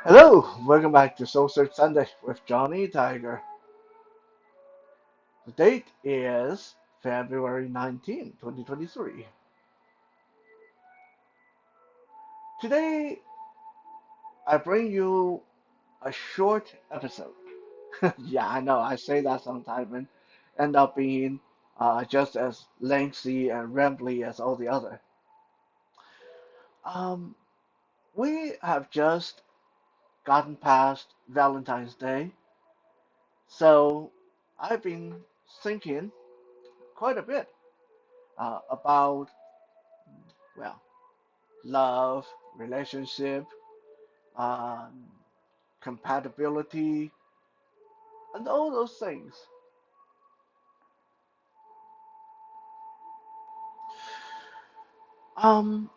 Hello, welcome back to Soul Search Sunday with Johnny Tiger. The date is February 19, 2023. Today, I bring you a short episode. Yeah, I know, I say that sometimes and end up being just as lengthy and rambly as all the other. Um, we have just gotten past Valentine's Day, so I've been thinking quite a bit about, well, love, relationship, um, compatibility, and all those things. Um,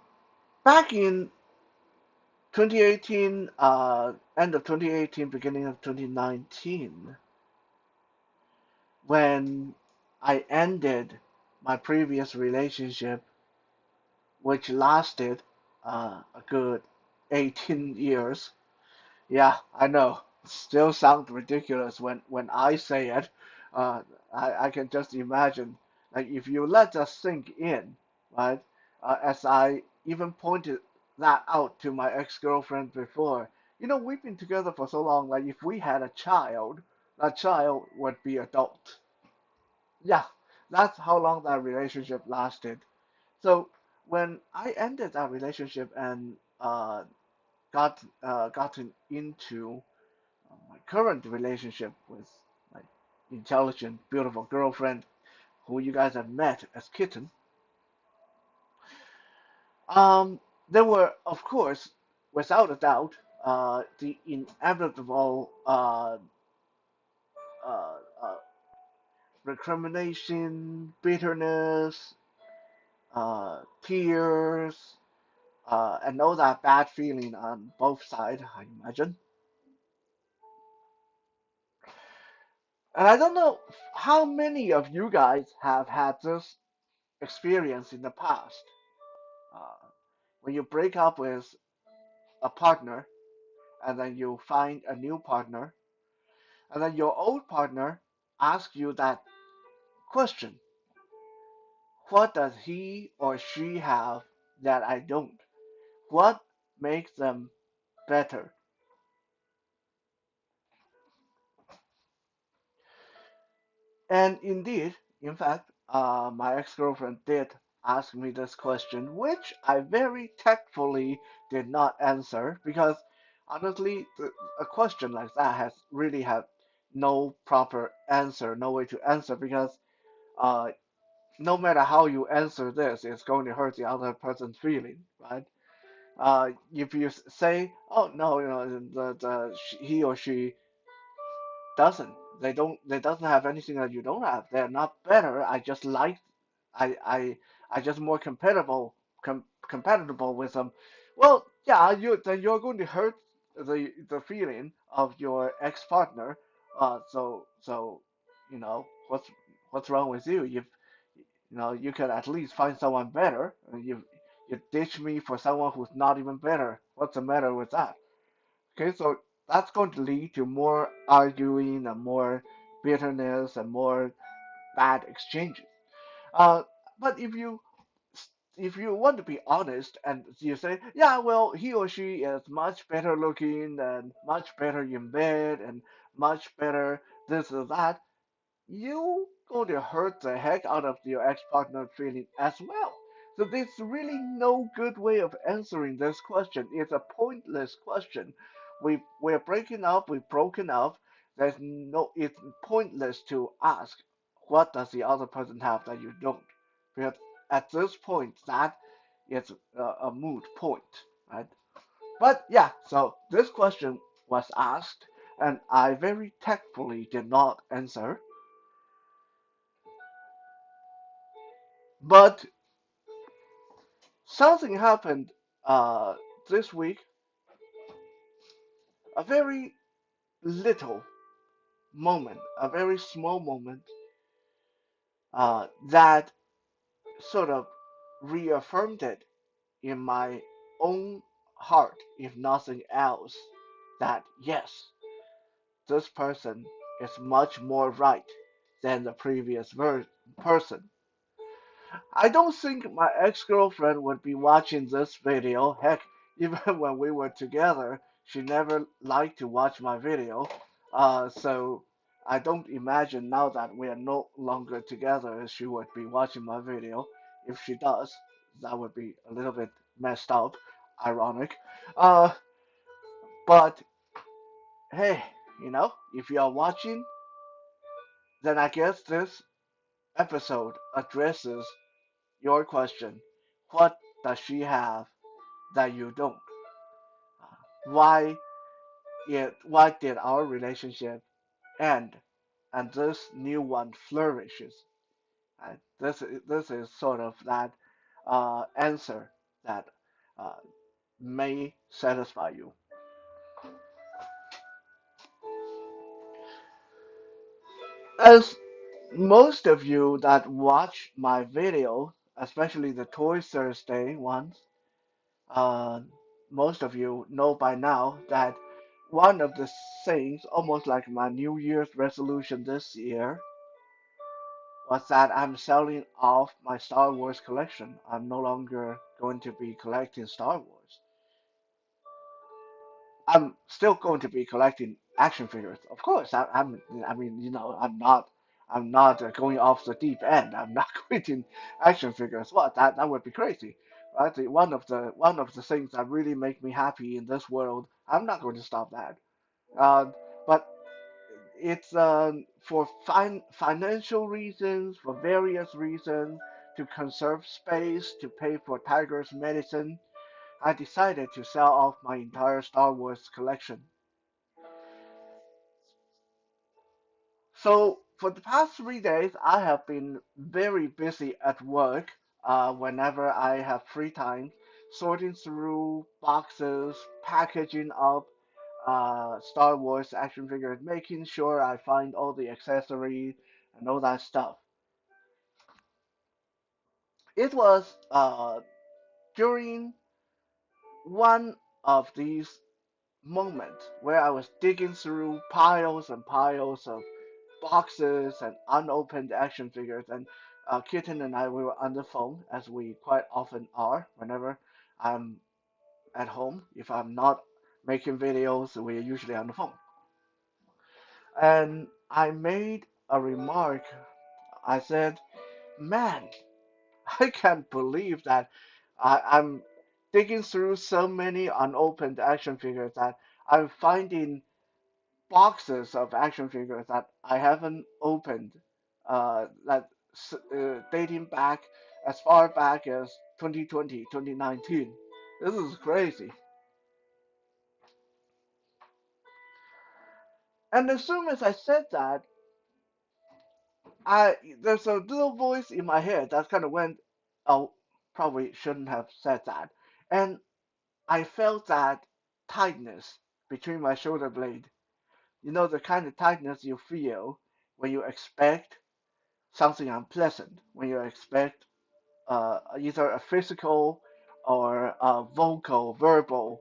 Back in 2018, end of 2018, beginning of 2019, when I ended my previous relationship, which lasted a good 18 years. Yeah, I know. Still sounds ridiculous when I say it. Uh, I can just imagine, like if you let us sink in, right? As I even pointed that out to my ex-girlfriend before. We've been together for so long. Like if we had a child, that child would be adult. Yeah, that's how long that relationship lasted. So when I ended that relationship and gotten into my current relationship with my intelligent, beautiful girlfriend, who you guys have met as kitten, there were, of course, without a doubt, the inevitable uh, uh, recrimination, bitterness, tears, and all that bad feeling on both sides, I imagine. And I don't know how many of you guys have had this experience in the past. Uh, when you break up with a partner and then you find a new partner, and then your old partner asks you that question: what does he or she have that I don't? What makes them better? And indeed, in fact, my ex-girlfriend did ask me this question, which I very tactfully did not answer because honestly, a question like that has really have no proper answer, no way to answer because uh, no matter how you answer this, it's going to hurt the other person's feeling, right? If you say, "Oh no, he or she doesn't. They don't. They doesn't have anything that you don't have. They're not better. I, I, I just more compatible with them. Well, yeah, then you're going to hurt the feeling of your ex-partner. So, what's wrong with you? You can at least find someone better. You ditch me for someone who's not even better. What's the matter with that? Okay, so that's going to lead to more arguing and more bitterness and more bad exchanges. Uh, but if you want to be honest and you say, yeah, well, he or she is much better looking and much better in bed and much better this or that, you going to hurt the heck out of your ex-partner feeling as well. So there's really no good way of answering this question. It's a pointless question. We're breaking up, we've broken up. It's pointless to ask what does the other person have that you don't. Because at this point, that is a moot point, right? But yeah, so this question was asked, and I very tactfully did not answer. But something happened uh, this week, a very little moment, a very small moment that sort of reaffirmed it in my own heart, if nothing else. that yes, this person is much more right than the previous person. I don't think my ex-girlfriend would be watching this video. Heck, even when we were together, she never liked to watch my video. So I don't imagine now that we are no longer together, she would be watching my video. If she does, that would be a little bit messed up, ironic. Uh, but hey, if you are watching, then I guess this episode addresses your question. What does she have that you don't? Why did our relationship end and this new one flourishes? This is sort of that answer that uh, may satisfy you. As most of you that watch my video, especially the Toy Thursday ones, uh, most of you know by now that one of the things, almost like my New Year's resolution this year, was that I'm selling off my Star Wars collection. I'm no longer going to be collecting Star Wars. I'm still going to be collecting action figures, of course. I mean, I'm not going off the deep end. I'm not quitting action figures. What? That would be crazy, right? One of the things that really make me happy in this world, I'm not going to stop that. But it's for financial reasons, for various reasons, to conserve space, to pay for Tiger's medicine. I decided to sell off my entire Star Wars collection. So for the past 3 days, I have been very busy at work. Whenever I have free time, sorting through boxes, packaging up Star Wars action figures, making sure I find all the accessories and all that stuff. It was during one of these moments where I was digging through piles and piles of boxes and unopened action figures. And Kitten and I, we were on the phone, as we quite often are whenever I'm at home. If I'm not making videos, we're usually on the phone. And I made a remark. I said, "Man, I can't believe that I'm digging through so many unopened action figures that I'm finding boxes of action figures that I haven't opened, dating back as far back as 2020, 2019. This is crazy." And as soon as I said that, there's a little voice in my head that kind of went, "Oh, probably shouldn't have said that." And I felt that tightness between my shoulder blade. You know, the kind of tightness you feel when you expect something unpleasant, when you expect either a physical or a vocal, verbal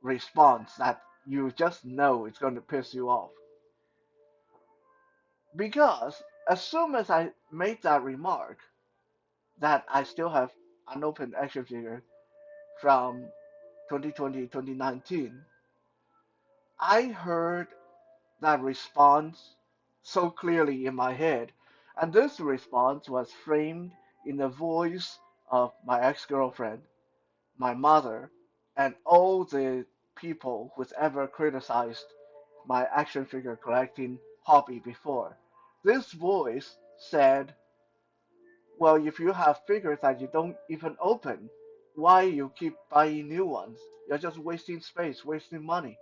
response that you just know it's going to piss you off. Because as soon as I made that remark that I still have unopened action figure from 2020, 2019, I heard that response so clearly in my head. And this response was framed in the voice of my ex-girlfriend, my mother, and all the people who's ever criticized my action figure collecting hobby before. This voice said, "Well, if you have figures that you don't even open, why you keep buying new ones? You're just wasting space, wasting money."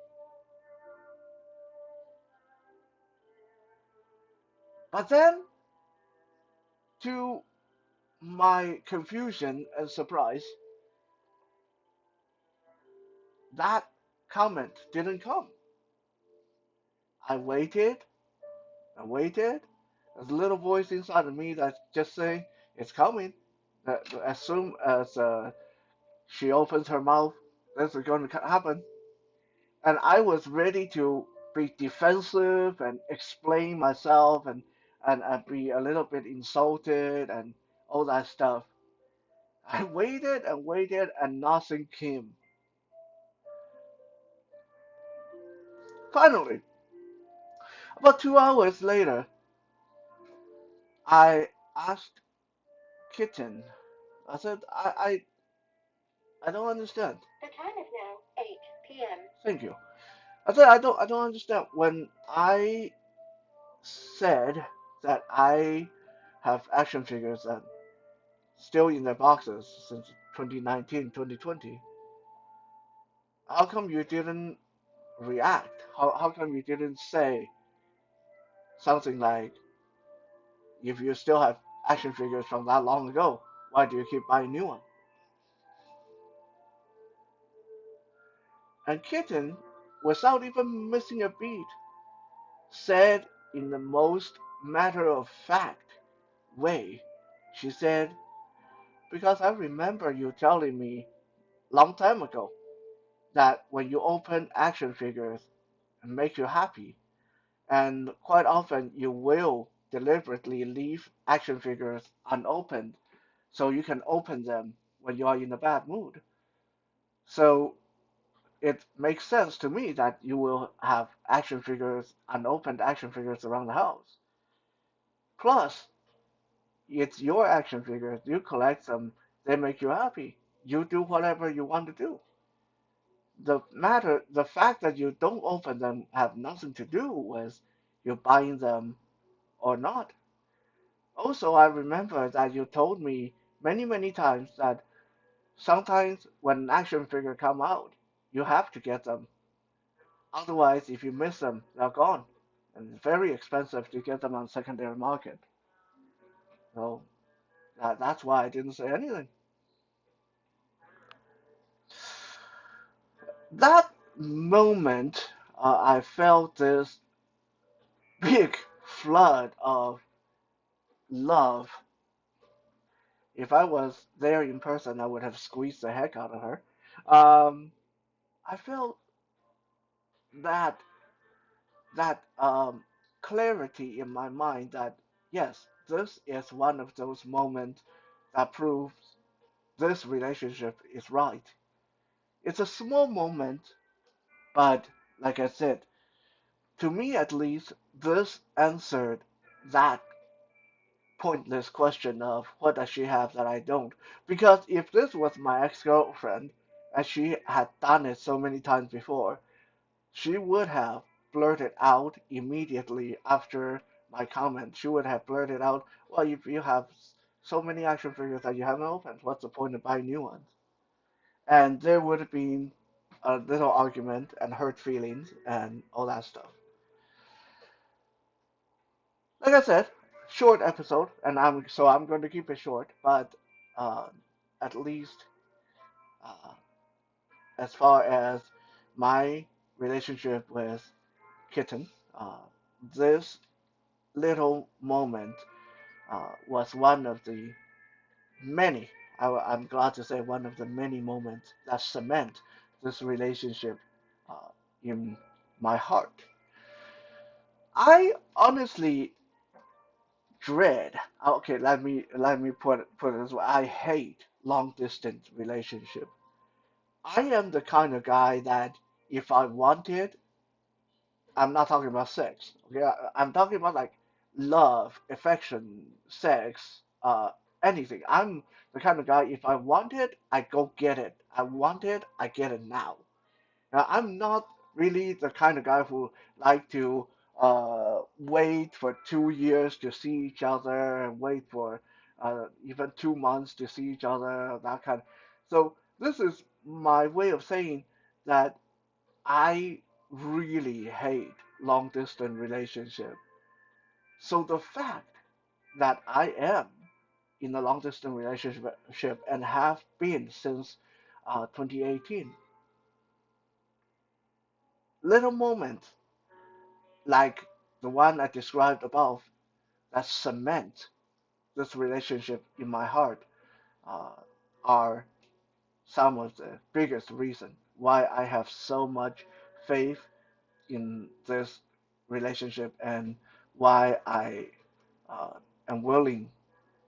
But then, to my confusion and surprise, that comment didn't come. I waited and waited. There's a little voice inside of me that's just saying, "It's coming." As soon as she opens her mouth, this is going to happen. And I was ready to be defensive and explain myself and be a little bit insulted and all that stuff. I waited and waited and nothing came. Finally, about 2 hours later, I asked Kitten. I said, I don't understand. The time is now 8 p.m. Thank you. I said, I don't understand. When I said that I have action figures that still in their boxes since 2019, 2020, how come you didn't react? How come you didn't say something like, if you still have action figures from that long ago, why do you keep buying new ones? And Kitten, without even missing a beat, said in the most matter of fact way, she said, because I remember you telling me long time ago that when you open action figures it make you happy, and quite often you will deliberately leave action figures unopened so you can open them when you are in a bad mood. So it makes sense to me that you will have action figures, unopened action figures around the house. Plus, it's your action figures. You collect them. They make you happy. You do whatever you want to do. The fact that you don't open them have nothing to do with you buying them or not. Also, I remember that you told me many, many times that sometimes when an action figure come out, you have to get them. Otherwise, if you miss them, they're gone. And it's very expensive to get them on secondary market. So that's why I didn't say anything. That moment, I felt this big flood of love. If I was there in person, I would have squeezed the heck out of her. Um, I felt that that clarity in my mind that yes, this is one of those moments that proves this relationship is right. It's a small moment, but like I said, to me at least, this answered that pointless question of what does she have that I don't. Because if this was my ex-girlfriend, and she had done it so many times before, she would have blurted out immediately after my comment. She would have blurted out, well, if you have so many action figures that you haven't opened, what's the point of buying new ones? And there would have been a little argument and hurt feelings and all that stuff. Like I said, short episode, and I'm going to keep it short, but uh, at least uh, as far as my relationship with Kitten, this little moment was one of the many. I'm glad to say one of the many moments that cement this relationship uh, in my heart. I honestly dread. Okay, let me put it this way. I hate long distance relationship. I am the kind of guy that if I wanted, I'm not talking about sex. Okay, I'm talking about like love, affection, sex, anything. I'm the kind of guy if I want it, I go get it. I want it, I get it now. Now, I'm not really the kind of guy who like to wait for 2 years to see each other and wait for even 2 months to see each other, that kind. So this is my way of saying that I really hate long distance relationship. So the fact that I am in a long distance relationship and have been since 2018, little moments like the one I described above that cement this relationship in my heart uh, are some of the biggest reason why I have so much faith in this relationship and why I uh, am willing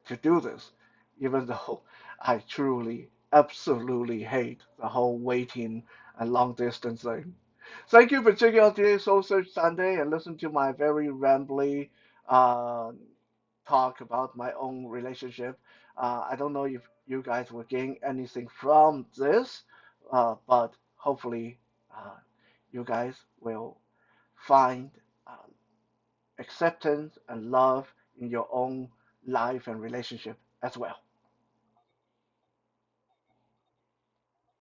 to do this, even though I truly, absolutely hate the whole waiting and long distance thing. Thank you for checking out today's Soul Search Sunday and listen to my very rambly uh, talk about my own relationship. I don't know if you guys will gain anything from this, but hopefully uh, you guys will find uh, acceptance and love in your own life and relationship as well.